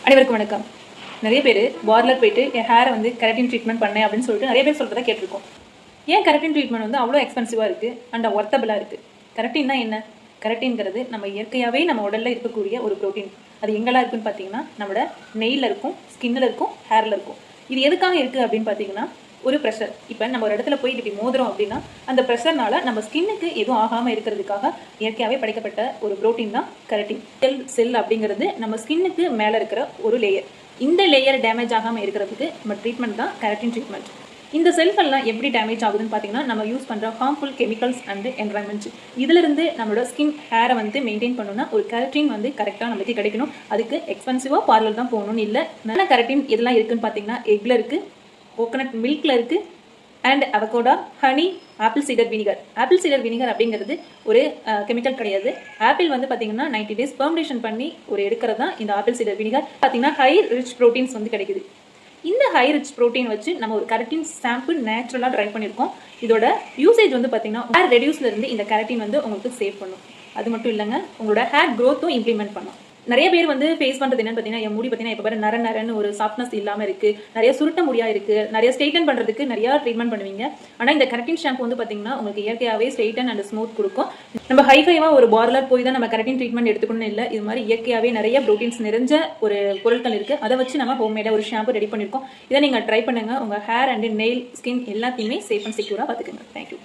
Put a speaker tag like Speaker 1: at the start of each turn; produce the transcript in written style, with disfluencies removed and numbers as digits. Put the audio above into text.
Speaker 1: அனைவருக்கும் வணக்கம். நிறைய பேர் பார்லர் போயிட்டு என் ஹேரை வந்து கெரட்டின் ட்ரீட்மெண்ட் பண்ணேன் அப்படின்னு சொல்லிட்டு நிறைய பேர் சொல்கிறத கேட்டிருக்கோம். ஏன் கெரட்டின் ட்ரீட்மெண்ட் வந்து அவ்வளோ எக்ஸ்பென்சிவாக இருக்குது அண்ட் ஒர்த்தபிளாக இருக்குது? கெரட்டின்னா என்ன? கெரட்டின்ங்கிறது நம்ம இயற்கையாகவே நம்ம உடலில் இருக்கக்கூடிய ஒரு ப்ரோட்டீன். அது எங்கெல்லாம் இருக்குன்னு பார்த்தீங்கன்னா நம்மளோட நெய்யில் இருக்கும், ஸ்கின்னில் இருக்கும், ஹேரில் இருக்கும். இது எதுக்காக இருக்குது அப்படின்னு பார்த்தீங்கன்னா ஒரு ப்ரெஷர். இப்போ நம்ம ஒரு இடத்துல போய் இப்படி மோதுறோம் அப்படின்னா அந்த ப்ரெஷர்னால நம்ம ஸ்கின்னுக்கு எதுவும் ஆகாமல் இருக்கிறதுக்காக இயற்கையாகவே படைக்கப்பட்ட ஒரு ப்ரோட்டீன் தான் கெரட்டின். செல் அப்படிங்கிறது நம்ம ஸ்கின்னுக்கு மேலே இருக்கிற ஒரு லேயர். இந்த லேயர் டேமேஜ் ஆகாமல் இருக்கிறதுக்கு நம்ம ட்ரீட்மெண்ட் தான் கெரட்டின் ட்ரீட்மெண்ட். இந்த செல்கள்லாம் எப்படி டேமேஜ் ஆகுதுன்னு பார்த்தீங்கன்னா நம்ம யூஸ் பண்ணுற ஹார்ம்ஃபுல் கெமிக்கல்ஸ் அண்ட் என்வரான்மெண்ட். இதிலிருந்து நம்மளோட ஸ்கின் ஹேரை வந்து மெயின்டைன் பண்ணணும்னா ஒரு கெரட்டின் வந்து கரெக்டாக நமக்கு கிடைக்கணும். அதுக்கு எக்ஸ்பென்சிவாக பார்லர் தான் போகணும்னு இல்லை. நல்ல கெரட்டின் எதெல்லாம் இருக்குன்னு பார்த்தீங்கன்னா எக்கில் இருக்குது, கோகனட் மில்கில் இருக்குது, அண்ட் அவகோடா, ஹனி, ஆப்பிள் சீடர் வினிகர். ஆப்பிள் சீடர் வினிகர் அப்படிங்கிறது ஒரு கெமிக்கல் கிடையாது. ஆப்பிள் வந்து பார்த்தீங்கன்னா 90 days ஃபெர்மெண்டேஷன் பண்ணி ஒரு எடுக்கிறது தான் இந்த ஆப்பிள் சீடர் வினிகர். பார்த்தீங்கன்னா ஹை ரிச் ப்ரோட்டீன்ஸ் வந்து கிடைக்குது. இந்த ஹை ரிச் ப்ரோட்டீன் வச்சு நம்ம ஒரு கெரட்டின் ஷாம்பு நேச்சுரலாக ட்ரை பண்ணியிருக்கோம். இதோட யூசேஜ் வந்து பார்த்தீங்கன்னா ஹேர் ரெடியூஸ்லேருந்து இந்த கெரட்டின் வந்து உங்களுக்கு சேவ் பண்ணும். அது மட்டும் இல்லைங்க, உங்களோட ஹேர் க்ரோத்தும் இம்ப்ளிமெண்ட் பண்ணும். நிறைய பேர் வந்து ஃபேஸ் பண்ணுறது என்னன்னு பார்த்தீங்கன்னா என் முடி பார்த்தீங்கன்னா இப்போ பாரு நரன்னு ஒரு சாஃப்ட்னஸ் இல்லாமல் இருக்குது, நிறைய சுருட்ட முடியாக இருக்குது, நிறைய ஸ்ட்ரெயிட்டன் பண்ணுறதுக்கு நிறையா ட்ரீட்மெண்ட் பண்ணுவீங்க. ஆனால் இந்த கெரட்டின் ஷாம்பு வந்து பார்த்தீங்கன்னா உங்களுக்கு இயற்கையாகவே ஸ்ட்ரெயிட்டன் அண்ட் ஸ்மூத் கொடுக்கும். நம்ம ஹைஃபைவாக ஒரு பார்லர் போய் தான் நம்ம கெரட்டின் ட்ரீட்மெண்ட் எடுத்துக்கணும்னு இல்லை. இது மாதிரி இயற்கையாகவே நிறைய ப்ரோட்டீன்ஸ் நிறைஞ்ச ஒரு பொருட்கள் இருக்குது. அதை வச்சு நம்ம ஹோம்மேடாக ஒரு ஷாம்பு ரெடி பண்ணியிருக்கோம். இதை நீங்கள் ட்ரை பண்ணுங்கள். உங்கள் ஹேர் அண்ட் நெயில், ஸ்கின் எல்லாத்தையுமே சேஃப் அண்ட் செக்யூராக பார்த்துக்கோங்க. தேங்க்யூ.